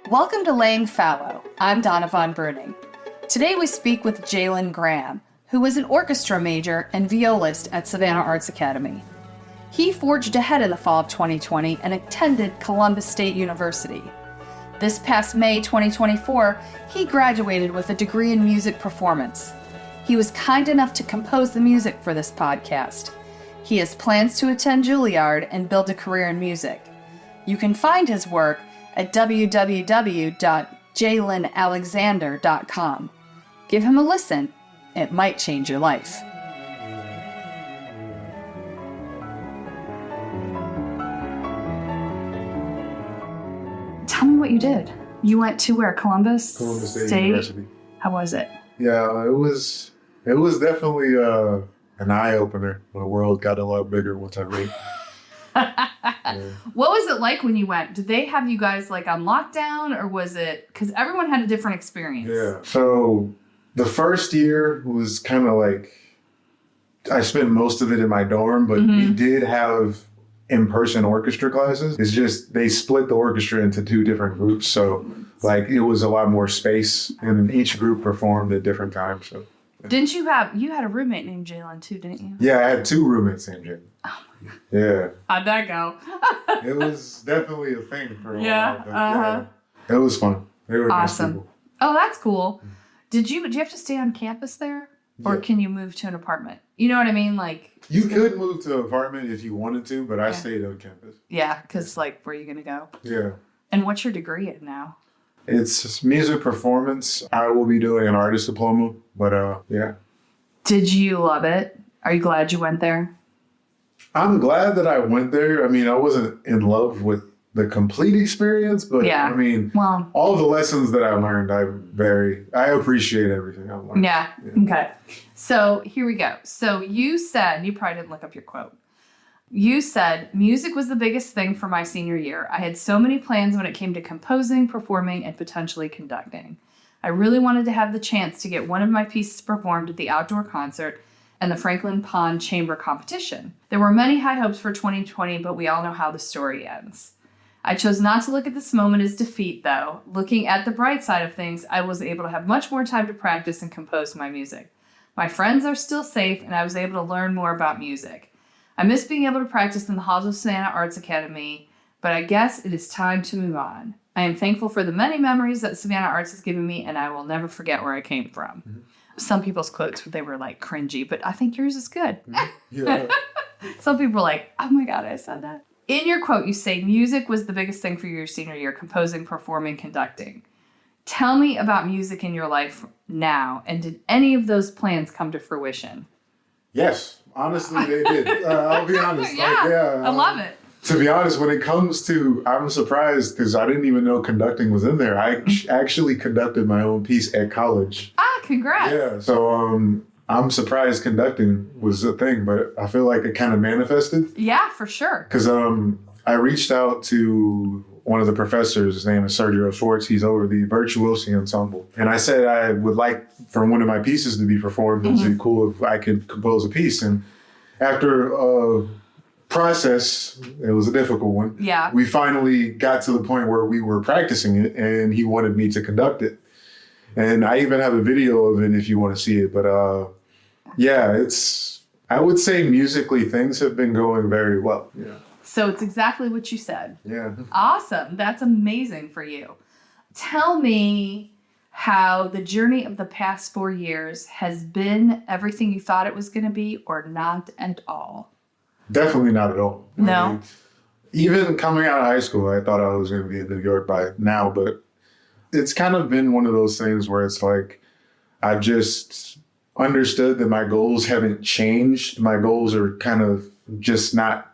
Welcome to Laying Fallow. I'm Donna Von Bruning. Today we speak with Jalin Graham, who was an orchestra major and violist at Savannah Arts Academy. He forged ahead in the fall of 2020 and attended Columbus State University. This past May 2024, he graduated with a degree in music performance. He was kind enough to compose the music for this podcast. He has plans to attend Juilliard and build a career in music. You can find his work at www.jalinalexander.com. Give him a listen. It might change your life. Tell me what you did. You went to where? Columbus State University. How was it? Yeah, it was definitely an eye-opener. The world got a lot bigger once I read. What was it like when you went? Did they have you guys like on lockdown, or was it, because everyone had a different experience? Yeah. So the first year was kind of like, I spent most of it in my dorm, but we did have in-person orchestra classes. It's just they split the orchestra into two different groups. So like it was a lot more space, and each group performed at different times. So Didn't you had a roommate named Jalin too, didn't you? yeah, I had two roommates named Jalen. Oh my God. Yeah. How'd that go? It was definitely a thing for a Yeah, while. But yeah, it was fun. They were nice awesome. people. Oh, that's cool. Did you have to stay on campus there? Or Yeah. can you move to an apartment? You know what I mean? Like, You could move to an apartment if you wanted to, but I stayed on campus. yeah, because like, where are you going to go? Yeah. And what's your degree in now? It's music performance. I will be doing an artist diploma, but yeah. Did you love it? Are you glad you went there? I'm glad that I went there. I mean, I wasn't in love with the complete experience, but Yeah. I mean, Well, all the lessons that I learned, I appreciate everything I learned. yeah. Okay. So here we go. So you probably didn't look up your quote. You said, music was the biggest thing for my senior year. I had so many plans when it came to composing, performing, and potentially conducting. I really wanted to have the chance to get one of my pieces performed at the outdoor concert and the Franklin Pond Chamber competition. There were many high hopes for 2020, but we all know how the story ends. I chose not to look at this moment as defeat, though. Looking at the bright side of things, I was able to have much more time to practice and compose my music. My friends are still safe, and I was able to learn more about music. I miss being able to practice in the halls of Savannah Arts Academy, but I guess it is time to move on. I am thankful for the many memories that Savannah Arts has given me, and I will never forget where I came from. Mm-hmm. Some people's quotes, they were like cringy, but I think yours is good. Yeah. Some people were like, oh my God, I said that. In your quote, you say music was the biggest thing for your senior year, composing, performing, conducting. Tell me about music in your life now, and did any of those plans come to fruition? Yes, honestly, they did. I'll be honest. I love it. To be honest, when it comes to, I'm surprised because I didn't even know conducting was in there. I actually conducted my own piece at college. Ah, congrats. Yeah, so I'm surprised conducting was a thing, but I feel like it kind of manifested. Yeah, for sure. Because I reached out to one of the professors. His name is Sergio Schwartz. He's over the virtuosi ensemble. And I said I would like for one of my pieces to be performed. It would be cool if I could compose a piece. And after a process, it was a difficult one. Yeah. We finally got to the point where we were practicing it, and he wanted me to conduct it. And I even have a video of it if you want to see it. But yeah, I would say musically things have been going very well. Yeah. So it's exactly what you said. Yeah. Awesome. That's amazing for you. Tell me how the journey of the past 4 years has been everything you thought it was going to be, or not at all. Definitely not at all. No. I mean, even coming out of high school, I thought I was going to be in New York by now, but it's kind of been one of those things where it's like, I've just understood that my goals haven't changed. My goals are kind of just not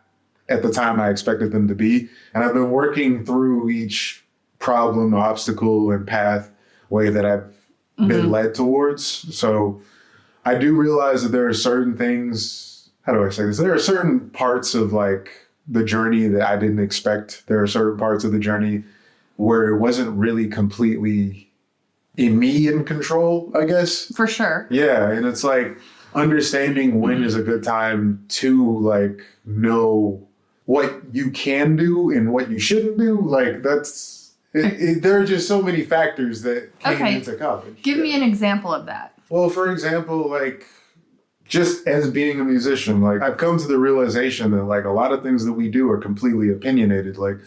at the time I expected them to be. And I've been working through each problem, obstacle, and pathway that I've been led towards. So I do realize that there are certain things, how do I say this? There are certain parts of like the journey that I didn't expect. There are certain parts of the journey where it wasn't really completely me in control, I guess. For sure. Yeah. And it's like understanding when is a good time to like know what you can do and what you shouldn't do. Like There are just so many factors that came into college. Give me an example of that. Well, for example, like just as being a musician, like I've come to the realization that like a lot of things that we do are completely opinionated. Like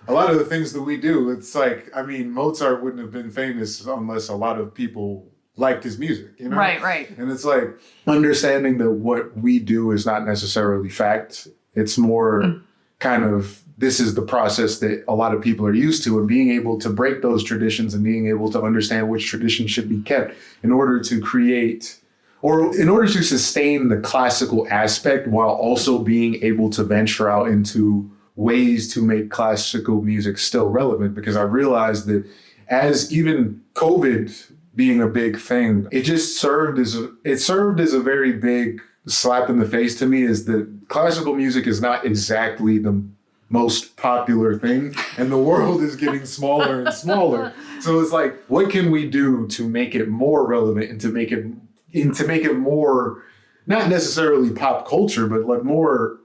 a lot of the things that we do, it's like, I mean, Mozart wouldn't have been famous unless a lot of people liked his music, you know? Right. And it's like understanding that what we do is not necessarily fact. It's more kind of, this is the process that a lot of people are used to, and being able to break those traditions and being able to understand which traditions should be kept in order to create, or in order to sustain the classical aspect while also being able to venture out into ways to make classical music still relevant. Because I realized that as even COVID being a big thing, it just served as a very big slap in the face to me, is that classical music is not exactly the most popular thing, and the world is getting smaller and smaller. So it's like, what can we do to make it more relevant and to make it more, not necessarily pop culture, but like more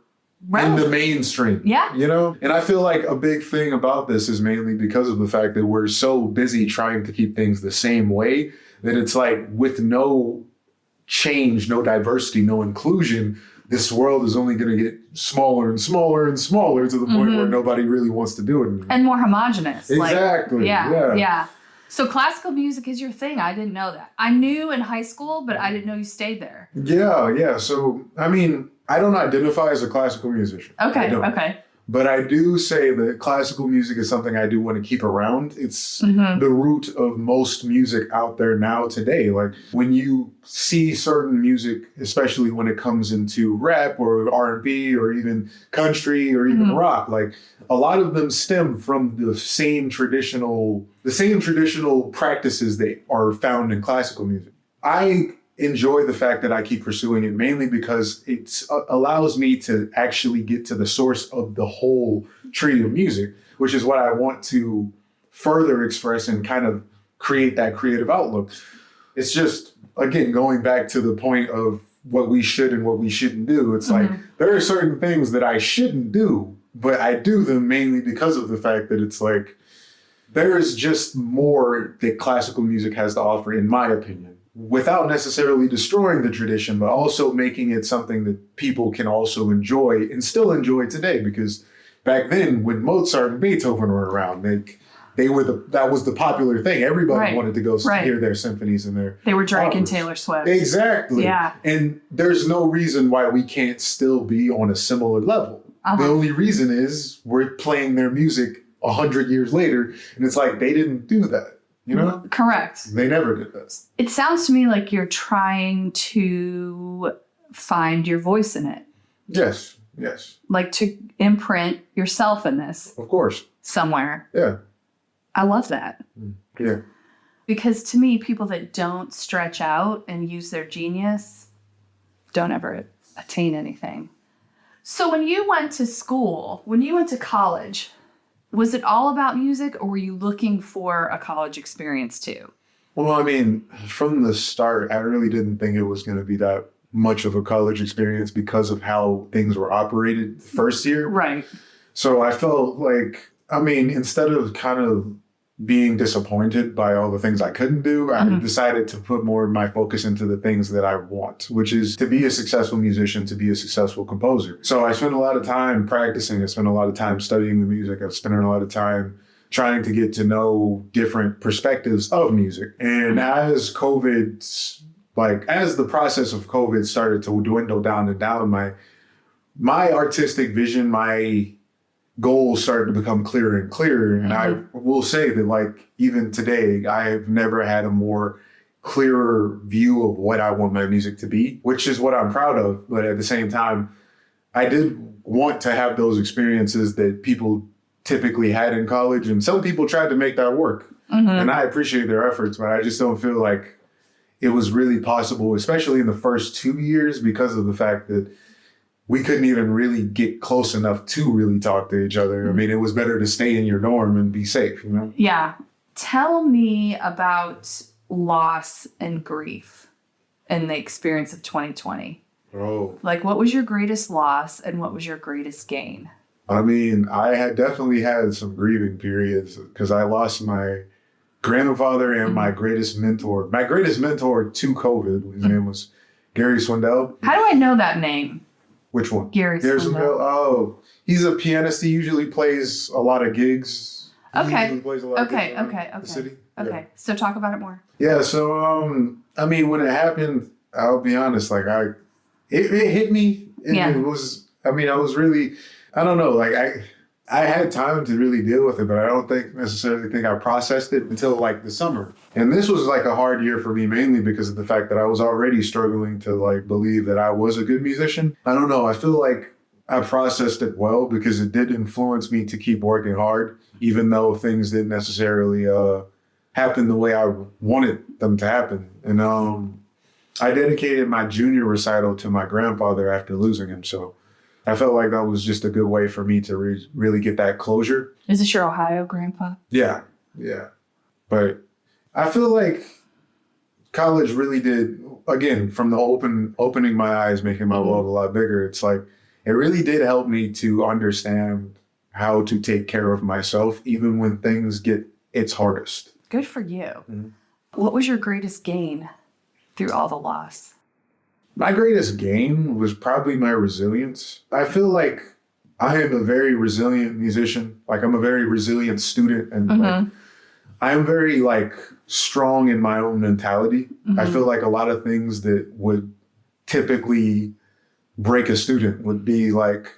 in the mainstream. Yeah. You know? And I feel like a big thing about this is mainly because of the fact that we're so busy trying to keep things the same way that it's like, with no change, no diversity, no inclusion, this world is only going to get smaller and smaller and smaller to the point where nobody really wants to do it anymore. And more homogenous. Exactly. Yeah. So classical music is your thing. I didn't know that. I knew in high school, but I didn't know you stayed there. Yeah. So, I mean, I don't identify as a classical musician. Okay. But I do say that classical music is something I do want to keep around. It's the root of most music out there now today. Like when you see certain music, especially when it comes into rap or R&B or even country or even rock, like a lot of them stem from the same traditional practices that are found in classical music. I enjoy the fact that I keep pursuing it, mainly because it allows me to actually get to the source of the whole tree of music, which is what I want to further express and kind of create that creative outlook. It's just, again, going back to the point of what we should and what we shouldn't do. It's like, there are certain things that I shouldn't do, but I do them mainly because of the fact that it's like, there is just more that classical music has to offer, in my opinion, without necessarily destroying the tradition, but also making it something that people can also enjoy and still enjoy today. Because back then, when Mozart and Beethoven were around, that was the popular thing. Everybody wanted to go hear their symphonies and they were Drake operas. and Taylor Swift. Exactly. Yeah. And there's no reason why we can't still be on a similar level. The only reason is we're playing their music 100 years later, and it's like, they didn't do that. You know? Correct. They never did this. It sounds to me like you're trying to find your voice in it. Yes. Like to imprint yourself in this. Of course. Somewhere. Yeah. I love that. Yeah. Because to me, people that don't stretch out and use their genius don't ever attain anything. So when you went to school, when you went to college, was it all about music, or were you looking for a college experience too? Well, I mean, from the start, I really didn't think it was going to be that much of a college experience because of how things were operated the first year. Right. So I felt like, I mean, instead of kind of being disappointed by all the things I couldn't do, I decided to put more of my focus into the things that I want, which is to be a successful musician, to be a successful composer. So I spent a lot of time practicing. I spent a lot of time studying the music. I spent a lot of time trying to get to know different perspectives of music. And as the process of COVID started to dwindle down and down, my artistic vision, my goals started to become clearer and clearer. And I will say that, like, even today, I have never had a more clearer view of what I want my music to be, which is what I'm proud of. But at the same time, I did want to have those experiences that people typically had in college. And some people tried to make that work. And I appreciate their efforts, but I just don't feel like it was really possible, especially in the first 2 years, because of the fact that we couldn't even really get close enough to really talk to each other. I mean, it was better to stay in your dorm and be safe, you know? Yeah. Tell me about loss and grief in the experience of 2020. Oh. Like, what was your greatest loss and what was your greatest gain? I mean, I had definitely had some grieving periods because I lost my grandfather and my greatest mentor. My greatest mentor to COVID, his name was Gary Swindell. How do I know that name? Which one? Gary Swindell. Oh, he's a pianist. He usually plays a lot of gigs. Okay. He usually plays a lot of gigs around Okay. the city. Okay. Yeah. So talk about it more. Yeah, so I mean, when it happened, I'll be honest, like it hit me. It was, I mean, I was really, I don't know, like I had time to really deal with it, but I don't necessarily think I processed it until like the summer. And this was like a hard year for me, mainly because of the fact that I was already struggling to like believe that I was a good musician. I don't know, I feel like I processed it well because it did influence me to keep working hard, even though things didn't necessarily happen the way I wanted them to happen. And I dedicated my junior recital to my grandfather after losing him. So I felt like that was just a good way for me to really get that closure. Is this your Ohio grandpa? Yeah. But I feel like college really did, again, from the opening my eyes, making my world a lot bigger. It's like, it really did help me to understand how to take care of myself, even when things get its hardest. Good for you. What was your greatest gain through all the loss? My greatest gain was probably my resilience. I feel like I am a very resilient musician. Like, I'm a very resilient student, and like, I am very like strong in my own mentality. I feel like a lot of things that would typically break a student would be like,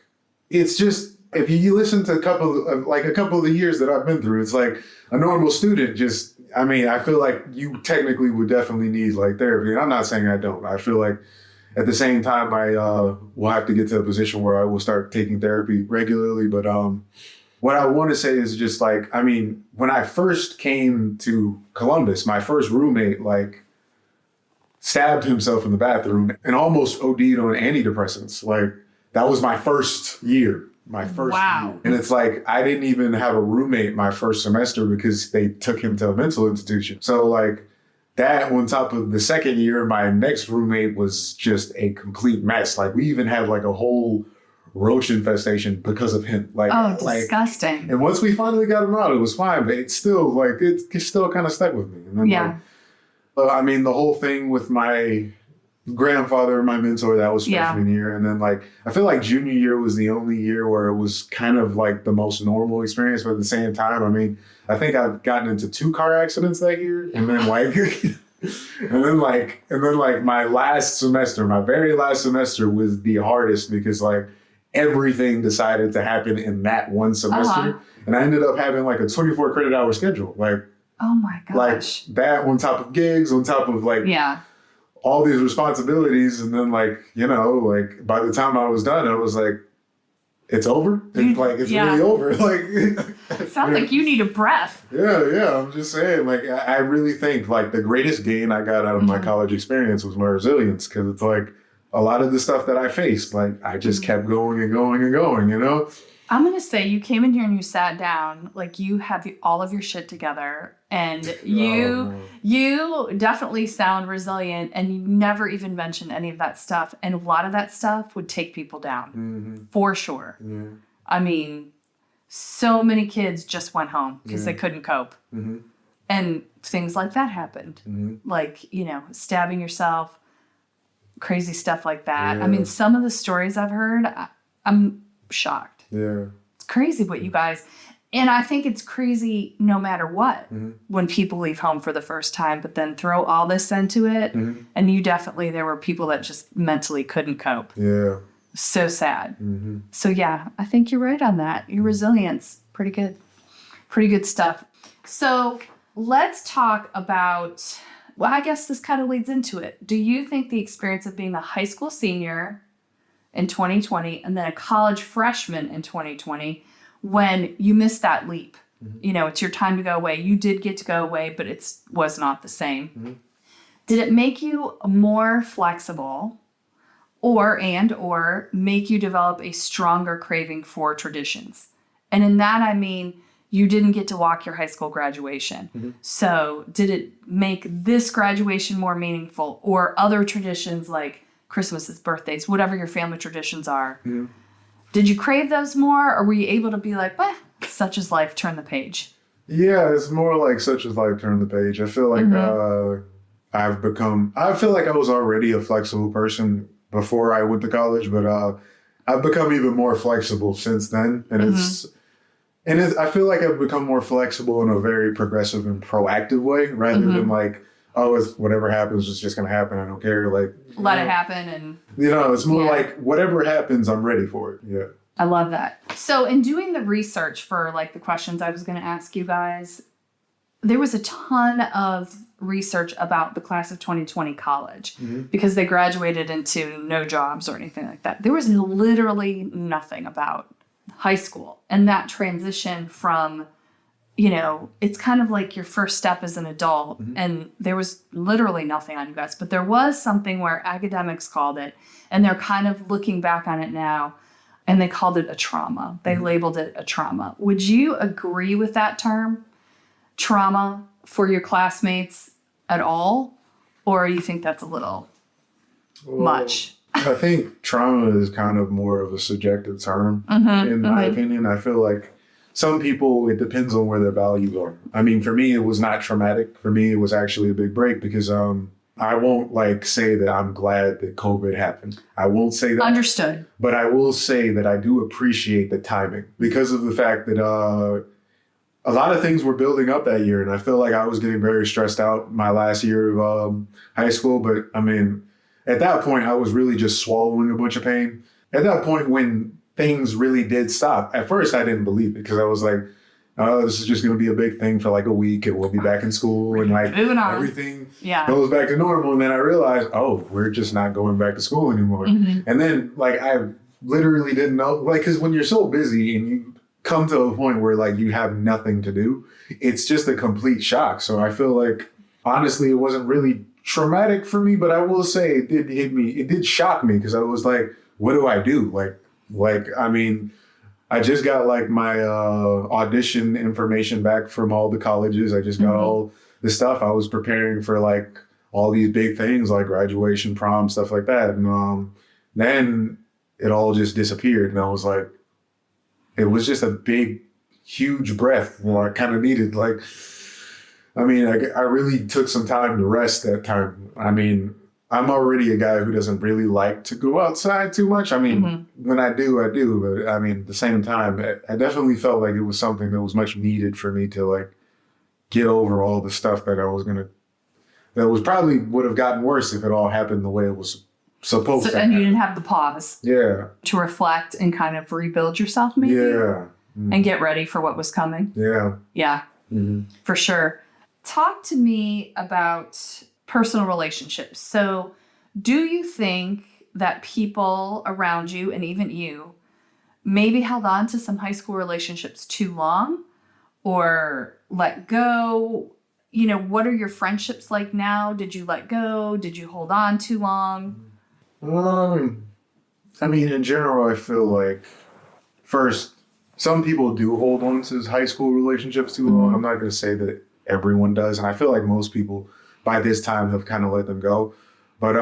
it's just, if you listen to a couple of the years that I've been through, it's like a normal student just, I mean, I feel like you technically would definitely need like therapy. And I'm not saying I don't. I feel like at the same time, I will have to get to a position where I will start taking therapy regularly. But what I want to say is just like, I mean, when I first came to Columbus, my first roommate like stabbed himself in the bathroom and almost OD'd on antidepressants. Like, that was my first year. Year. And it's like, I didn't even have a roommate my first semester because they took him to a mental institution. So like that on top of the second year, my next roommate was just a complete mess. Like, we even had like a whole roach infestation because of him. Like, disgusting. And once we finally got him out, it was fine, but it's still like, it still kind of stuck with me. And then, I mean, the whole thing with my grandfather, my mentor, that was freshman year. And then like, I feel like junior year was the only year where it was kind of like the most normal experience, but at the same time, I mean, I think I've gotten into 2 car accidents that year. And then like, and then like my last semester, my very last semester was the hardest because like everything decided to happen in that one semester. And I ended up having like a 24 credit hour schedule. Like, oh my gosh. Like that on top of gigs, on top of like, all these responsibilities. And then like, you know, like by the time I was done, I was like, it's over. It's like, it's really over. Like, it sounds like you need a breath. Yeah. I'm just saying, like, I really think like the greatest gain I got out of my college experience was my resilience. Cause it's like a lot of the stuff that I faced, like I just kept going and going and going, you know? I'm going to say you came in here and you sat down, like you had all of your shit together, and you definitely sound resilient, and you never even mentioned any of that stuff. And a lot of that stuff would take people down for sure. I mean, so many kids just went home because they couldn't cope. And things like that happened. Like, you know, stabbing yourself, crazy stuff like that. I mean, some of the stories I've heard, I'm shocked. Yeah. It's crazy what you guys, and I think it's crazy no matter what when people leave home for the first time, but then throw all this into it. And you definitely, there were people that just mentally couldn't cope. Yeah. So sad. So yeah, I think you're right on that. Your resilience, pretty good stuff. So let's talk about, well, I guess this kind of leads into it. Do you think the experience of being a high school senior in 2020 and then a college freshman in 2020, when you missed that leap, you know, it's your time to go away. You did get to go away, but it was not the same. Did it make you more flexible or make you develop a stronger craving for traditions? And in that, I mean, you didn't get to walk your high school graduation. So did it make this graduation more meaningful, or other traditions like Christmases, birthdays, whatever your family traditions are? Did you crave those more, or were you able to be like, well, such is life, turn the page? Yeah, it's more like such as life, turn the page. I feel like I feel like I was already a flexible person before I went to college, but I've become even more flexible since then. And I feel like I've become more flexible in a very progressive and proactive way rather than like, oh, it's whatever happens, it's just going to happen. I don't care. Like, let it happen. And, it's more like whatever happens, I'm ready for it. Yeah. I love that. So in doing the research for like the questions I was going to ask you guys, there was a ton of research about the class of 2020 college because they graduated into no jobs or anything like that. There was literally nothing about high school and that transition from, it's kind of like your first step as an adult. And there was literally nothing on you guys, but there was something where academics called it, and they're kind of looking back on it now, and they called it a trauma. They labeled it a trauma. Would you agree with that term, trauma, for your classmates at all? Or you think that's a little much? I think trauma is kind of more of a subjective term, in my opinion. I feel like some people, it depends on where their values are. I mean, for me, it was not traumatic. For me, it was actually a big break because I won't say that I'm glad that COVID happened. I won't say that. Understood. But I will say that I do appreciate the timing because of the fact that a lot of things were building up that year. And I feel like I was getting very stressed out my last year of high school. But I mean, at that point, I was really just swallowing a bunch of pain. At that point, when things really did stop, at first I didn't believe it because I was like, this is just going to be a big thing for like a week and we'll be back in school and like everything goes back to normal. And then I realized, oh, we're just not going back to school anymore. And then like I literally didn't know, like, because when you're so busy and you come to a point where like you have nothing to do, it's just a complete shock. So I feel like honestly, it wasn't really traumatic for me, but I will say it did hit me. It did shock me because I was like, what do I do? Like, I mean, I just got like my audition information back from all the colleges. I just got all the stuff. I was preparing for like all these big things like graduation, prom, stuff like that. And then it all just disappeared. And I was like, it was just a big, huge breath where I kind of needed. Like, I mean, I really took some time to rest that time. I mean, I'm already a guy who doesn't really like to go outside too much. I mean, when I do, I do. But I mean, at the same time, I definitely felt like it was something that was much needed for me to like get over all the stuff that that was probably would have gotten worse if it all happened the way it was supposed to. And you didn't have the pause. Yeah. To reflect and kind of rebuild yourself maybe. Yeah. And get ready for what was coming. Yeah. Yeah. For sure. Talk to me about personal relationships. So do you think that people around you and even you maybe held on to some high school relationships too long or let go? What are your friendships like now? Did you let go? Did you hold on too long? I mean, in general, I feel like first, some people do hold on to high school relationships too long. I'm not going to say that everyone does. And I feel like most people by this time have kind of let them go. But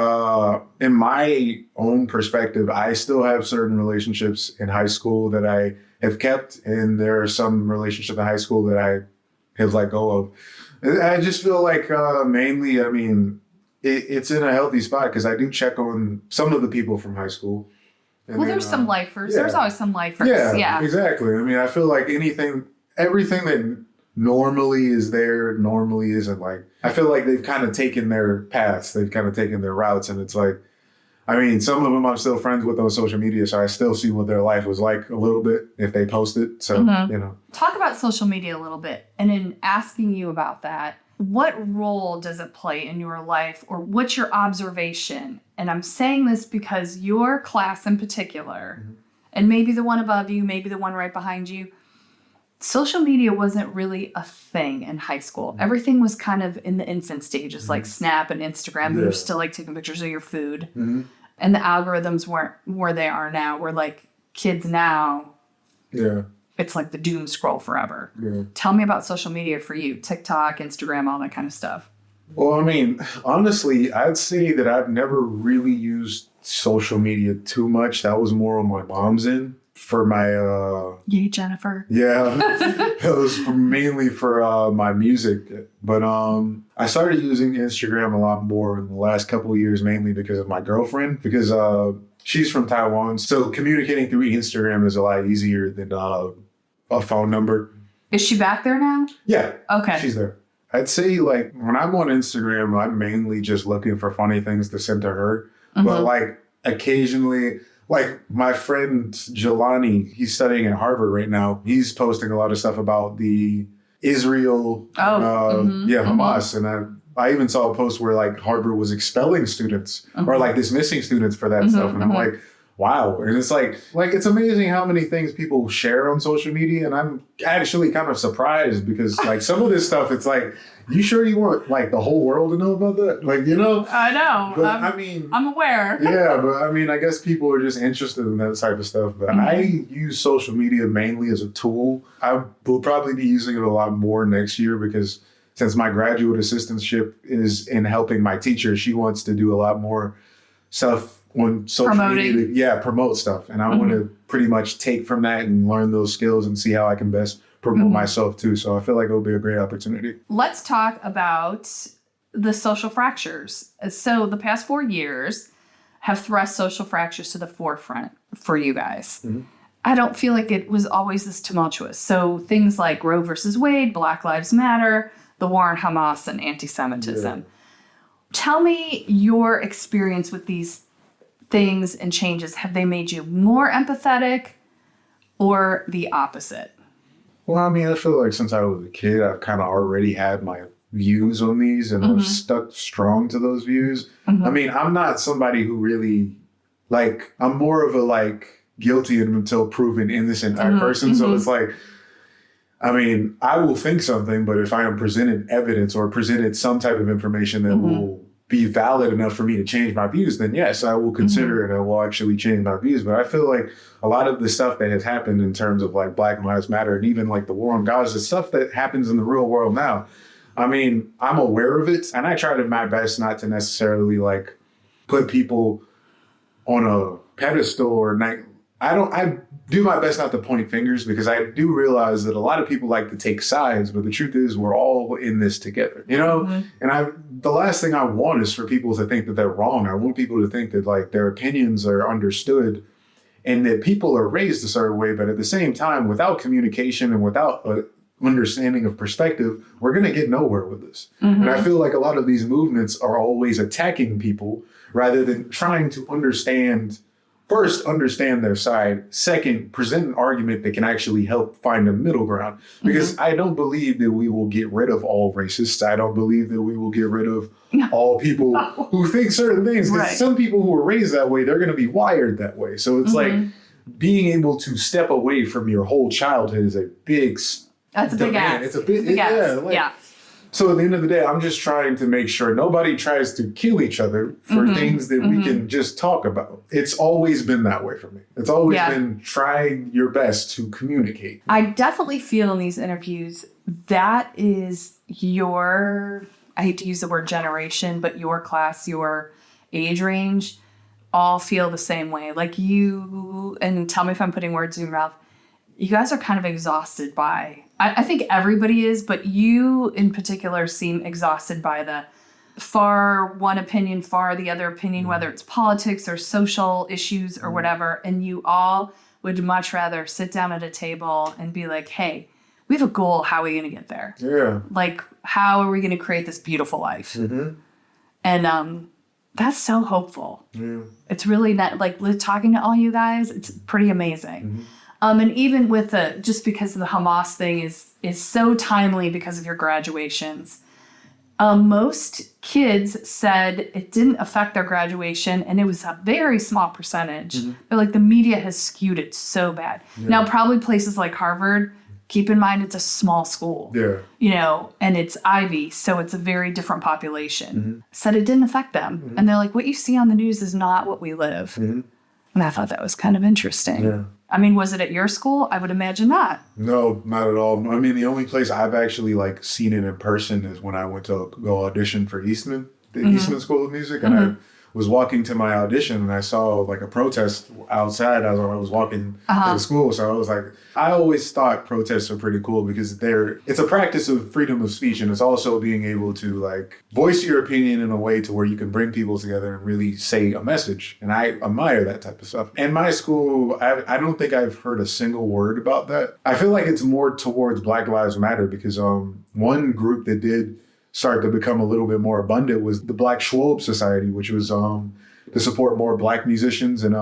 in my own perspective, I still have certain relationships in high school that I have kept. And there are some relationships in high school that I have let go of. I just feel like mainly, I mean, it's in a healthy spot because I do check on some of the people from high school. And well, there's some lifers. Yeah. There's always some lifers. Yeah, exactly. I mean, I feel like everything that normally is there, normally isn't. Like, I feel like they've kind of taken their paths. They've kind of taken their routes. And it's like, I mean, some of them I'm still friends with on social media. So I still see what their life was like a little bit if they post it. So, Talk about social media a little bit. And in asking you about that, what role does it play in your life or what's your observation? And I'm saying this because your class in particular, and maybe the one above you, maybe the one right behind you, social media wasn't really a thing in high school. Everything was kind of in the infant stages, like Snap and Instagram. You're still like taking pictures of your food. And the algorithms weren't where they are now. We're like kids now. Yeah. It's like the doom scroll forever. Yeah. Tell me about social media for you. TikTok, Instagram, all that kind of stuff. Well, I mean, honestly, I'd say that I've never really used social media too much. That was more on my mom's end. for my Yay, Jennifer. yeah, it was mainly for my music. But I started using Instagram a lot more in the last couple of years, mainly because of my girlfriend, because she's from Taiwan. So communicating through Instagram is a lot easier than a phone number. Is she back there now? Yeah. Okay. She's there. I'd say like when I'm on Instagram, I'm mainly just looking for funny things to send to her. Mm-hmm. But like occasionally, like my friend Jalani, he's studying at Harvard right now. He's posting a lot of stuff about the Israel, Hamas. And I even saw a post where like Harvard was expelling students or like dismissing students for that stuff. And I'm like, wow. And it's like it's amazing how many things people share on social media. And I'm actually kind of surprised because like some of this stuff, it's like, you sure you want like the whole world to know about that? Like, you know? I know. But I mean, I'm aware. Yeah, but I mean, I guess people are just interested in that type of stuff. But I use social media mainly as a tool. I will probably be using it a lot more next year because since my graduate assistantship is in helping my teacher, she wants to do a lot more stuff on social media to, promote stuff. And I want to pretty much take from that and learn those skills and see how I can best promote myself too. So I feel like it'll be a great opportunity. Let's talk about the social fractures. So the past 4 years have thrust social fractures to the forefront for you guys. I don't feel like it was always this tumultuous. So things like Roe versus Wade, Black Lives Matter, the war on Hamas, and anti-Semitism. Yeah. Tell me your experience with these things and changes. Have they made you more empathetic or the opposite? Well, I mean, I feel like since I was a kid, I've kind of already had my views on these and I've stuck strong to those views. I mean, I'm not somebody who really, like, I'm more of a, like, guilty until proven innocent type person. So it's like, I mean, I will think something, but if I am presented evidence or presented some type of information that will be valid enough for me to change my views, then yes, I will consider it and I will actually change my views. But I feel like a lot of the stuff that has happened in terms of like Black Lives Matter and even like the war on Gaza, stuff that happens in the real world now, I mean, I'm aware of it and I try to my best not to necessarily like put people on a pedestal or I do my best not to point fingers because I do realize that a lot of people like to take sides, but the truth is we're all in this together, you know? And the last thing I want is for people to think that they're wrong. I want people to think that like their opinions are understood and that people are raised a certain way, but at the same time, without communication and without an understanding of perspective, we're going to get nowhere with this. And I feel like a lot of these movements are always attacking people rather than trying to understand their side. Second, present an argument that can actually help find a middle ground. Because I don't believe that we will get rid of all racists. I don't believe that we will get rid of all people who think certain things. Because some people who are raised that way, they're going to be wired that way. So it's like being able to step away from your whole childhood is a big That's a big ask. It's a big ask. So at the end of the day, I'm just trying to make sure nobody tries to kill each other for things that we can just talk about. It's always been that way for me. It's always been try your best to communicate. I definitely feel in these interviews that is your, I hate to use the word generation, but your class, your age range, all feel the same way. Like you, and tell me if I'm putting words in your mouth, you guys are kind of exhausted by, I think everybody is, but you in particular seem exhausted by the far one opinion, far the other opinion, whether it's politics or social issues or whatever. And you all would much rather sit down at a table and be like, hey, we have a goal. How are we going to get there? Yeah. Like, how are we going to create this beautiful life? And that's so hopeful. Yeah. It's really not like talking to all you guys. It's pretty amazing. And even with just because the Hamas thing is so timely because of your graduations, most kids said it didn't affect their graduation, and it was a very small percentage. But like the media has skewed it so bad. Now, probably places like Harvard, keep in mind it's a small school, you know, and it's Ivy, so it's a very different population. Said it didn't affect them, and they're like, what you see on the news is not what we live. And I thought that was kind of interesting. I mean, was it at your school? I would imagine not. No, not at all. I mean, the only place I've actually like seen it in person is when I went to go audition for Eastman, the Eastman School of Music. And I was walking to my audition and I saw like a protest outside as I was walking to school. So I was like, I always thought protests are pretty cool because it's a practice of freedom of speech, and it's also being able to like voice your opinion in a way to where you can bring people together and really say a message. And I admire that type of stuff. In my school, I don't think I've heard a single word about that. I feel like it's more towards Black Lives Matter because one group that did start to become a little bit more abundant was the Black Schwab Society, which was to support more Black musicians and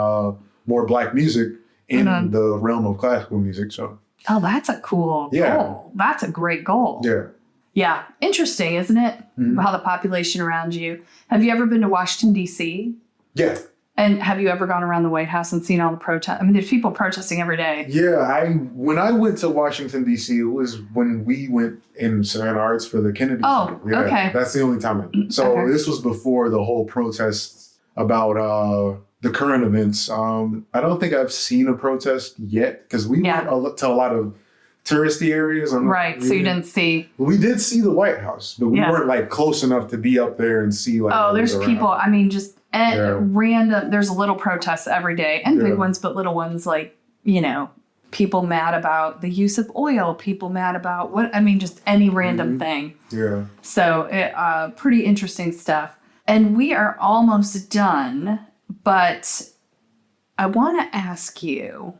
more Black music in the realm of classical music. So, oh, that's a cool goal. That's a great goal. Yeah. Yeah. Interesting, isn't it? Mm-hmm. How the population around you. Have you ever been to Washington, D.C.? Yeah. And have you ever gone around the White House and seen all the protests? I mean, there's people protesting every day. Yeah, when I went to Washington, D.C., it was when we went in Savannah Arts for the Kennedy Center. Yeah, okay. That's the only time I went. So this was before the whole protests about the current events. I don't think I've seen a protest yet because we went to a lot of touristy areries. Right, so you didn't see. We did see the White House, but we weren't like close enough to be up there and see like. Oh, there's people. I mean, just random. There's little protests every day, and big ones, but little ones like people mad about the use of oil. People mad about just any random thing. Yeah. So pretty interesting stuff. And we are almost done, but I want to ask you.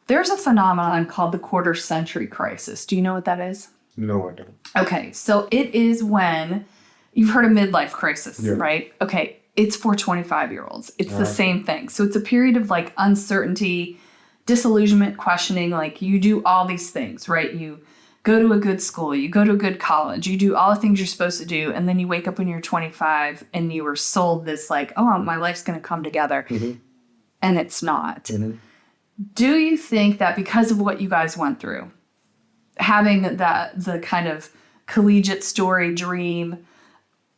There's a phenomenon called the quarter century crisis. Do you know what that is? No, I don't. Okay, so it is when you've heard of midlife crisis, right? Okay, it's for 25-year-olds. It's the same thing. So it's a period of like uncertainty, disillusionment, questioning. Like you do all these things, right? You go to a good school, you go to a good college, you do all the things you're supposed to do, and then you wake up when you're 25 and you were sold this like, oh, my life's going to come together, and it's not. Do you think that because of what you guys went through, having the kind of collegiate story dream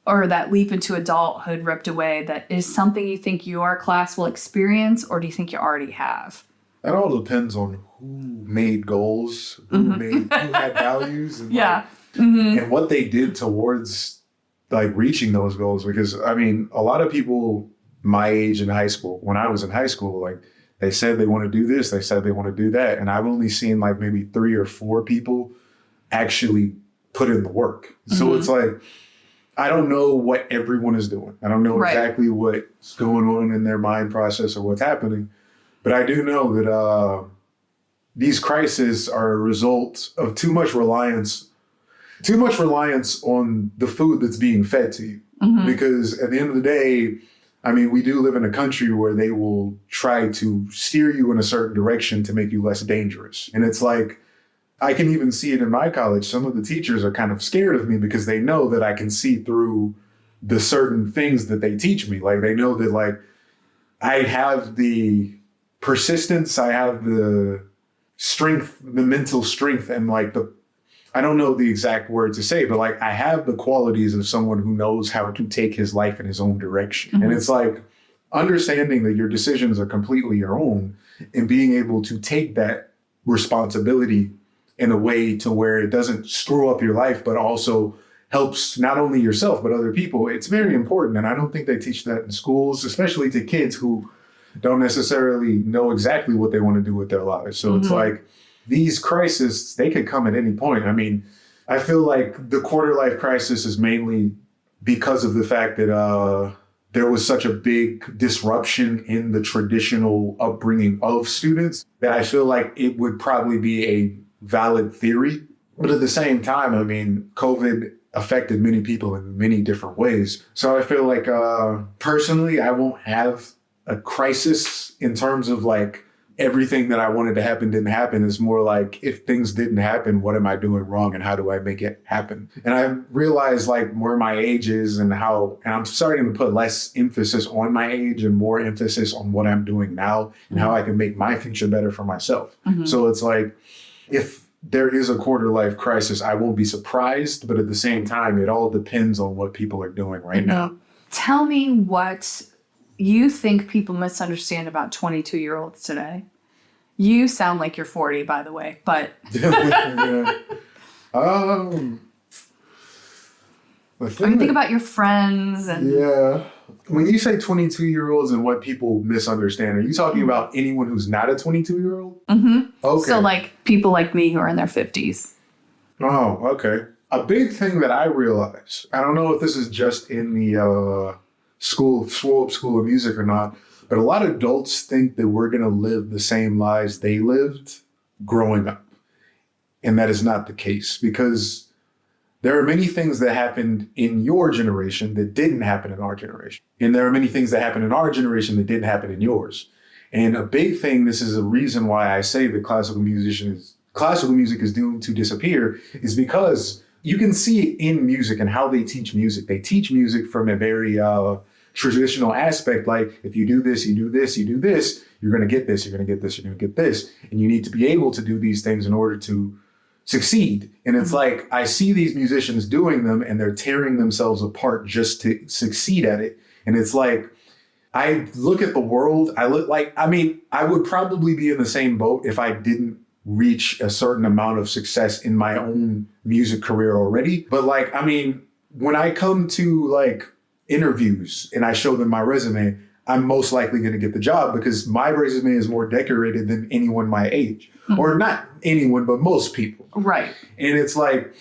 or that leap into adulthood ripped away, that is something you think your class will experience, or do you think you already have? That all depends on who made goals, who had values, and and what they did towards like reaching those goals. Because I mean, a lot of people my age in high school, when I was in high school, like they said they want to do this, they said they want to do that. And I've only seen like maybe 3 or 4 people actually put in the work. So it's like, I don't know what everyone is doing. I don't know exactly what's going on in their mind process or what's happening. But I do know that these crises are a result of too much reliance on the food that's being fed to you. Because at the end of the day, I mean, we do live in a country where they will try to steer you in a certain direction to make you less dangerous. And it's like, I can even see it in my college. Some of the teachers are kind of scared of me because they know that I can see through the certain things that they teach me. Like they know that like I have the persistence, I have the strength, the mental strength, and like I don't know the exact word to say, but like I have the qualities of someone who knows how to take his life in his own direction. And it's like understanding that your decisions are completely your own and being able to take that responsibility in a way to where it doesn't screw up your life, but also helps not only yourself, but other people. It's very important. And I don't think they teach that in schools, especially to kids who don't necessarily know exactly what they want to do with their lives. So it's like these crises, they could come at any point. I mean, I feel like the quarter life crisis is mainly because of the fact that there was such a big disruption in the traditional upbringing of students that I feel like it would probably be a valid theory. But at the same time, I mean, COVID affected many people in many different ways. So I feel like personally, I won't have a crisis in terms of like everything that I wanted to happen didn't happen. It's more like if things didn't happen, what am I doing wrong and how do I make it happen? And I realized like where my age is and I'm starting to put less emphasis on my age and more emphasis on what I'm doing now and how I can make my future better for myself. So it's like, if there is a quarter life crisis, I won't be surprised, but at the same time, it all depends on what people are doing right now. Tell me what you think people misunderstand about 22-year-olds today. You sound like you're 40, by the way, but I think about your friends and When you say 22-year-olds and what people misunderstand, are you talking about anyone who's not a 22-year-old? Mm-hmm. Okay. So like people like me who are in their 50s. Oh, okay. A big thing that I realize, I don't know if this is just in the school of music or not, but a lot of adults think that we're going to live the same lives they lived growing up. And that is not the case, because there are many things that happened in your generation that didn't happen in our generation. And there are many things that happened in our generation that didn't happen in yours. And a big thing, this is a reason why I say that classical music is doomed to disappear, is because you can see it in music and how they teach music. They teach music from a very traditional aspect, like if you do this, you do this, you do this, you're going to get this, you're going to get this, you're going to get this. And you need to be able to do these things in order to succeed. And it's like, I see these musicians doing them and they're tearing themselves apart just to succeed at it. And it's like, I look at the world, I would probably be in the same boat if I didn't reach a certain amount of success in my own music career already. But when I come to like interviews and I show them my resume, I'm most likely going to get the job because my resume is more decorated than anyone my age. Mm-hmm. Or not anyone, but most people. Right. And it's like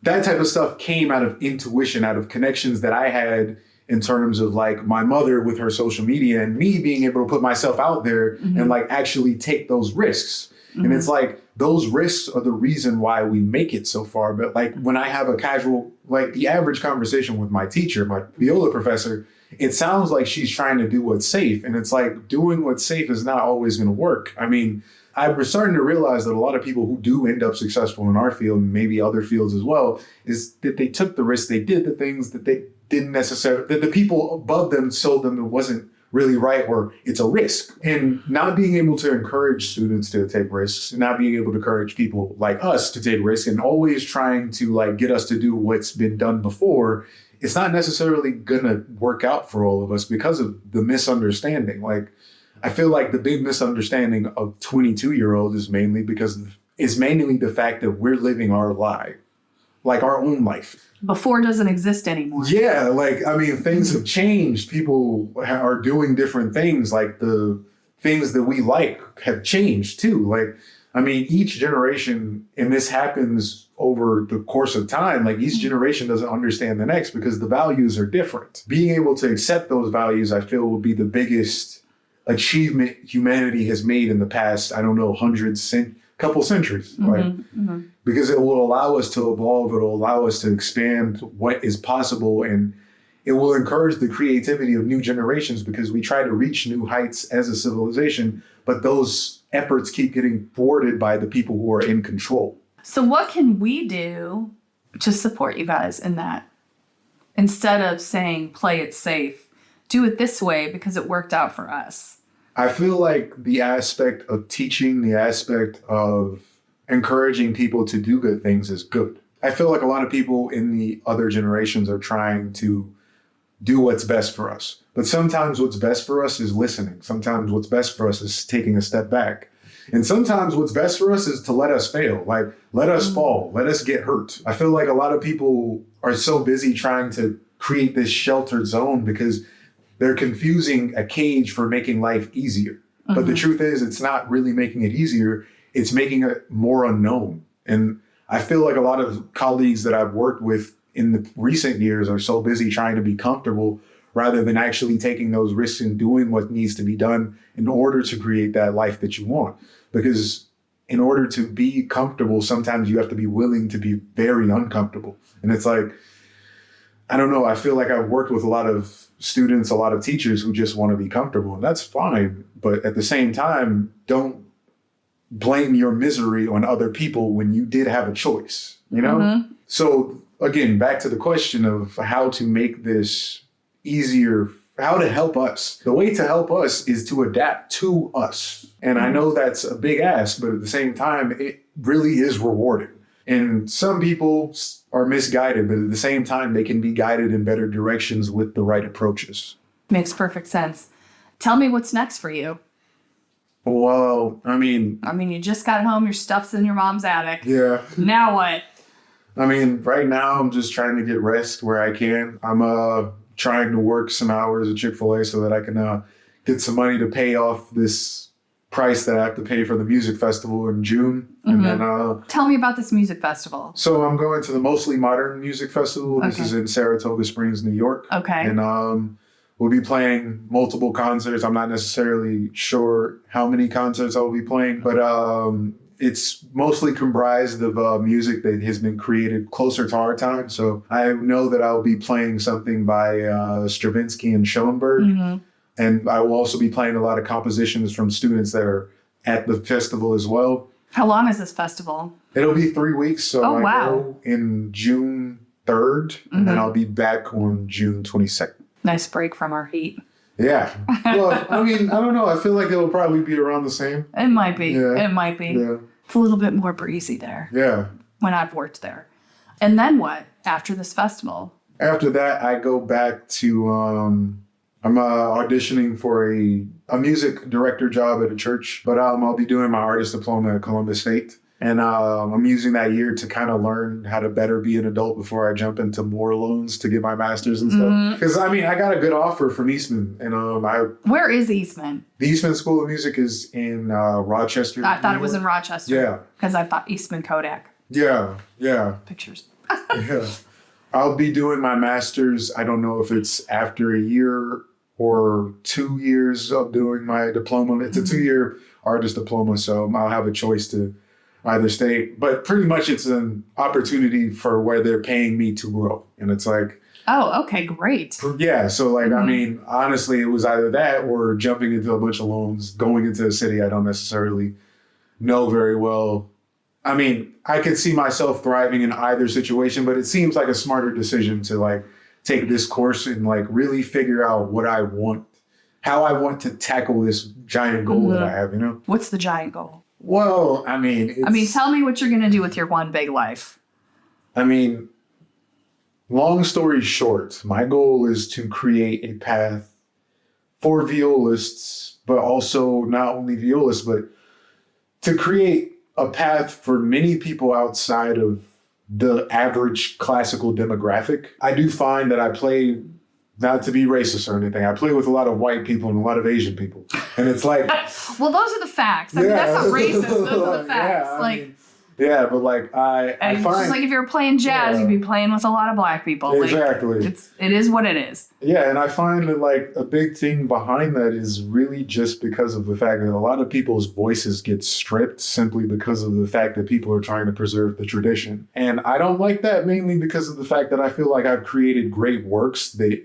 that type of stuff came out of intuition, out of connections that I had in terms of like my mother with her social media and me being able to put myself out there mm-hmm. and like actually take those risks. Mm-hmm. And it's like those risks are the reason why we make it so far. But like when I have a casual, like the average conversation with my teacher, my viola professor, it sounds like she's trying to do what's safe. And it's like doing what's safe is not always going to work. I mean, I was starting to realize that a lot of people who do end up successful in our field, and maybe other fields as well, is that they took the risks, they did the things that they didn't necessarily, that the people above them told them it wasn't really right, or it's a risk. And not being able to encourage students to take risks, not being able to encourage people like us to take risks, and always trying to like get us to do what's been done before, it's not necessarily gonna work out for all of us because of the misunderstanding. Like, I feel like the big misunderstanding of 22-year-olds is mainly the fact that we're living our life, like our own life. Before doesn't exist anymore. Yeah, like, I mean, things have changed. People are doing different things. Like the things that we like have changed too. Like, I mean, each generation, and this happens over the course of time, like each generation doesn't understand the next because the values are different. Being able to accept those values, I feel, will be the biggest achievement humanity has made in the past, I don't know, couple centuries, mm-hmm, right? Mm-hmm. Because it will allow us to evolve, it will allow us to expand what is possible, and it will encourage the creativity of new generations because we try to reach new heights as a civilization, but those efforts keep getting thwarted by the people who are in control. So what can we do to support you guys in that? Instead of saying, play it safe, do it this way because it worked out for us. I feel like the aspect of teaching, the aspect of encouraging people to do good things is good. I feel like a lot of people in the other generations are trying to do what's best for us. But sometimes what's best for us is listening. Sometimes what's best for us is taking a step back. And sometimes what's best for us is to let us fail, like let us fall, let us get hurt. I feel like a lot of people are so busy trying to create this sheltered zone because they're confusing a cage for making life easier. Mm-hmm. But the truth is, it's not really making it easier. It's making it more unknown. And I feel like a lot of colleagues that I've worked with in the recent years are so busy trying to be comfortable rather than actually taking those risks and doing what needs to be done in order to create that life that you want. Because in order to be comfortable, sometimes you have to be willing to be very uncomfortable. And it's like, I don't know, I feel like I've worked with a lot of students, a lot of teachers who just want to be comfortable, and that's fine. But at the same time, don't blame your misery on other people when you did have a choice, you know? Mm-hmm. So again, back to the question of how to make this easier, how to help us. The way to help us is to adapt to us. And I know that's a big ask, but at the same time, it really is rewarding. And some people are misguided, but at the same time, they can be guided in better directions with the right approaches. Makes perfect sense. Tell me what's next for you. Well, I mean, you just got home, your stuff's in your mom's attic. Yeah. Now what? I mean, right now I'm just trying to get rest where I can. I'm trying to work some hours at Chick-fil-A so that I can get some money to pay off this price that I have to pay for the music festival in June. And then tell me about this music festival. so I'm going to the Mostly Modern Music Festival. This is in Saratoga Springs, New York. Okay. And we'll be playing multiple concerts. I'm not necessarily sure how many concerts I'll be playing, but it's mostly comprised of music that has been created closer to our time. So I know that I'll be playing something by Stravinsky and Schoenberg. And I will also be playing a lot of compositions from students that are at the festival as well. How long is this festival? It'll be 3 weeks. So I go in June 3rd, and then I'll be back on June 22nd. Nice break from our heat. Yeah. Well, I mean, I don't know. I feel like it'll probably be around the same. It might be. Yeah. It might be. Yeah. It's a little bit more breezy there. Yeah. When I've worked there. And then what after this festival? After that, I go back to, I'm auditioning for a music director job at a church, but I'll be doing my artist diploma at Columbus State. And I'm using that year to kind of learn how to better be an adult before I jump into more loans to get my master's and stuff. Because, I mean, I got a good offer from Eastman. And Where is Eastman? The Eastman School of Music is in Rochester. I thought it was in Rochester. Yeah. Because I thought Eastman Kodak. Yeah. Pictures. Yeah. I'll be doing my master's. I don't know if it's after a year or 2 years of doing my diploma. It's a 2-year artist diploma, so I'll have a choice to either stay. But pretty much it's an opportunity for where they're paying me to grow. And it's like... Oh, okay, great. Yeah, so like, I mean, honestly, it was either that or jumping into a bunch of loans, going into a city I don't necessarily know very well. I mean, I could see myself thriving in either situation, but it seems like a smarter decision to like take this course and like really figure out what I want, how I want to tackle this giant goal that I have, you know? What's the giant goal? Well, I mean, tell me what you're going to do with your one big life. I mean, long story short, my goal is to create a path for violists, but also not only violists, but to create a path for many people outside of the average classical demographic. I do find that I play, not to be racist or anything, I play with a lot of white people and a lot of Asian people. And it's like... well, those are the facts. I mean, that's not racist. Those are the facts. Yeah, but like I find... just like if you were playing jazz, you'd be playing with a lot of black people. Exactly. Like, it is what it is. Yeah, and I find that like a big thing behind that is really just because of the fact that a lot of people's voices get stripped simply because of the fact that people are trying to preserve the tradition. And I don't like that mainly because of the fact that I feel like I've created great works that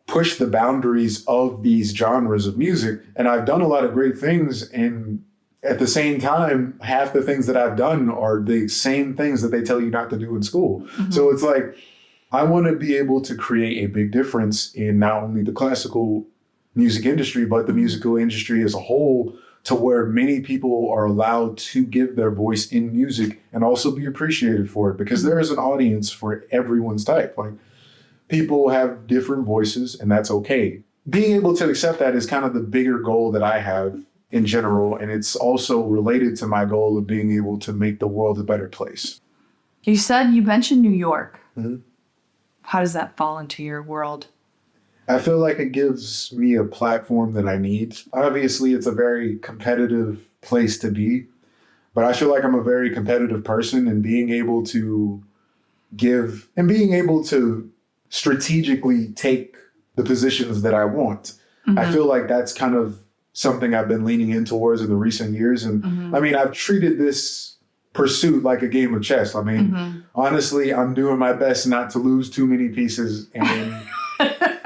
push the boundaries of these genres of music. And I've done a lot of great things, and at the same time, half the things that I've done are the same things that they tell you not to do in school. So it's like, I want to be able to create a big difference in not only the classical music industry, but the musical industry as a whole, to where many people are allowed to give their voice in music and also be appreciated for it, because there is an audience for everyone's type. Like, people have different voices, and that's okay. Being able to accept that is kind of the bigger goal that I have in general, and it's also related to my goal of being able to make the world a better place. You mentioned New York. How does that fall into your world? I feel like it gives me a platform that I need. Obviously, it's a very competitive place to be, but I feel like I'm a very competitive person, and being able to strategically take the positions that I want. I feel like that's kind of something I've been leaning in towards in the recent years. And I mean, I've treated this pursuit like a game of chess. I mean, honestly, I'm doing my best not to lose too many pieces and,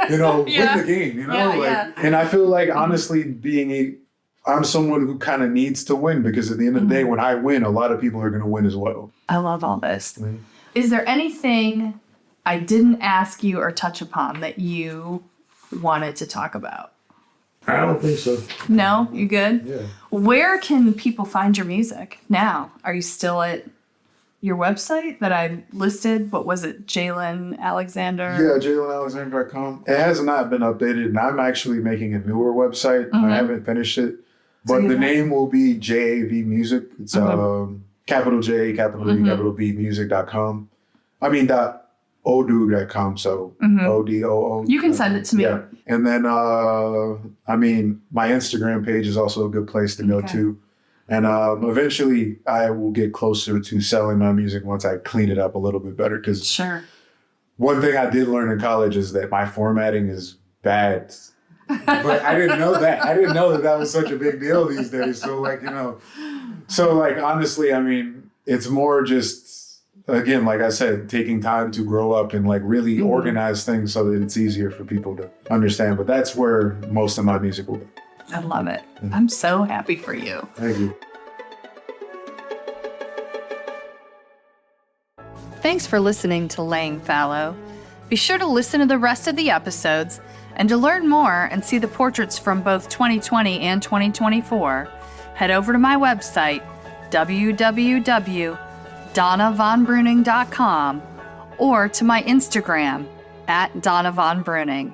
win the game, And I feel like, honestly, I'm someone who kind of needs to win, because at the end of the day, when I win, a lot of people are going to win as well. I love all this. Is there anything I didn't ask you or touch upon that you wanted to talk about? I don't think so. No? You good? Yeah. Where can people find your music now? Are you still at your website that I listed? What was it? Jalin Alexander? Yeah, JalinAlexander.com. It has not been updated, and I'm actually making a newer website. I haven't finished it. But the name will be JAV Music. It's capital J, capital E, capital B, music.com. I mean, odoo.com. So ODOO. You can send it to me. Yeah. And then, I mean, my Instagram page is also a good place to go to. And eventually I will get closer to selling my music once I clean it up a little bit better. Because one thing I did learn in college is that my formatting is bad. But I didn't know that. I didn't know that was such a big deal these days. So like, you know, so like, honestly, I mean, it's more just, again, like I said, taking time to grow up and like really organize things so that it's easier for people to understand. But that's where most of my music will be. I love it. I'm so happy for you. Thank you. Thanks for listening to Laying Fallow. Be sure to listen to the rest of the episodes, and to learn more and see the portraits from both 2020 and 2024, head over to my website, www.donnavonbruning.com, or to my Instagram, @DonnaVonBruning.